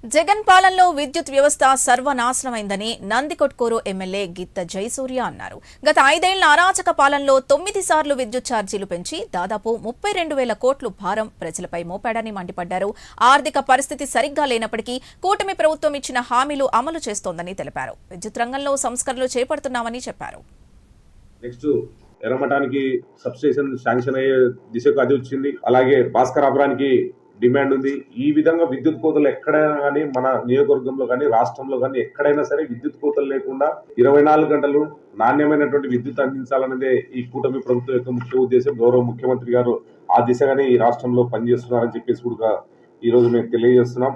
జగన్ పాలనలో విద్యుత్ వ్యవస్థ సర్వనాశనమైందని నందికొట్కూరు ఎమ్మెల్యే గిత్త జయసూర్య అన్నారు. గత 5 ఏళ్ల అరాచక పాలనలో 9 సార్లు విద్యుత్ ఛార్జీలు పెంచి దాదాపు 32,000 కోట్లు భారం ప్రజలపై మోపాడని మండిపడ్డారు. ఆర్థిక పరిస్థితి సరిగ్గా లేనప్పటికీ కూటమి ప్రభుత్వం ఇచ్చిన హామీలు అమలు చేస్తోందని తెలిపారు. విద్యుత్ రంగంలో సంస్కరణలు చేపడుతున్నామని చెప్పారు. ఎర్రమఠానికి సబ్స్టేషన్ శాంక్షన్ అయ్యే దిశకు అది వచ్చింది. అలాగే భాస్కరాపురానికి డిమాండ్ ఉంది. ఈ విధంగా విద్యుత్ కోతలు ఎక్కడైనా కానీ మన నియోజకవర్గంలో కానీ రాష్ట్రంలో కానీ ఎక్కడైనా సరే విద్యుత్ కోతలు లేకుండా 24 గంటలు నాణ్యమైనటువంటి విద్యుత్ అందించాలనేదే ఈ కూటమి ప్రభుత్వం యొక్క ముఖ్య ఉద్దేశం. గౌరవ ముఖ్యమంత్రి గారు ఆ దిశగానే ఈ రాష్ట్రంలో పనిచేస్తున్నారని చెప్పేసి కూడా ఈరోజు మేము తెలియజేస్తున్నాం.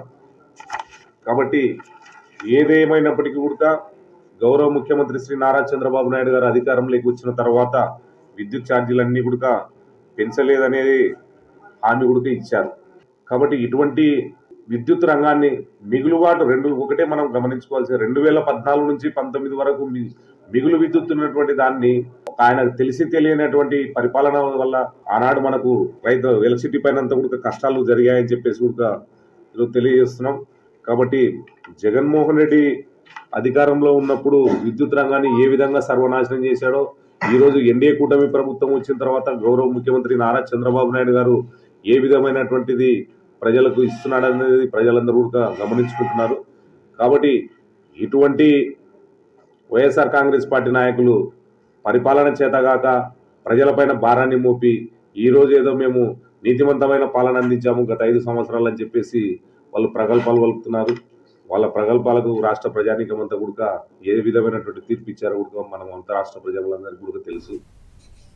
కాబట్టి ఏదేమైనప్పటికీ కూడా గౌరవ ముఖ్యమంత్రి శ్రీ నారా చంద్రబాబు నాయుడు గారు అధికారంలోకి వచ్చిన తర్వాత విద్యుత్ ఛార్జీలన్నీ కూడా పెంచలేదనేది హామీ కూడా ఇచ్చారు. కాబట్టి ఇటువంటి విద్యుత్ రంగాన్ని మిగులుబాటు ఒకటే మనం గమనించుకోవాల్సింది. 2014 నుంచి 19 వరకు మిగులు విద్యుత్ ఉన్నటువంటి దాన్ని ఆయన తెలిసి తెలియనటువంటి పరిపాలన వల్ల ఆనాడు మనకు రైతు ఎలక్ట్రిసిటీ పైన కూడా కష్టాలు జరిగాయని చెప్పేసి కూడా ఈరోజు తెలియజేస్తున్నాం. కాబట్టి జగన్మోహన్ రెడ్డి అధికారంలో ఉన్నప్పుడు విద్యుత్ రంగాన్ని ఏ విధంగా సర్వనాశనం చేశాడో ఈరోజు ఎన్డీఏ కూటమి ప్రభుత్వం వచ్చిన తర్వాత గౌరవ ముఖ్యమంత్రి నారా చంద్రబాబు నాయుడు గారు ఏ విధమైనటువంటిది ప్రజలకు ఇస్తున్నాడనేది ప్రజలందరూ కూడా గమనించుకుంటున్నారు. కాబట్టి ఇటువంటి వైఎస్ఆర్ కాంగ్రెస్ పార్టీ నాయకులు పరిపాలన చేతగాక ప్రజలపైన భారాన్ని మోపి ఈరోజు ఏదో మేము నీతివంతమైన పాలన అందించాము గత 5 సంవత్సరాలు అని చెప్పేసి వాళ్ళు ప్రగల్భాలు పలుకుతున్నారు. వాళ్ళ ప్రగల్భాలకు రాష్ట్ర ప్రజానీకం అంతా కూడా ఏ విధమైనటువంటి తీర్పు ఇచ్చారో కూడా మనం అంతా రాష్ట్ర ప్రజలందరికీ కూడా తెలుసు.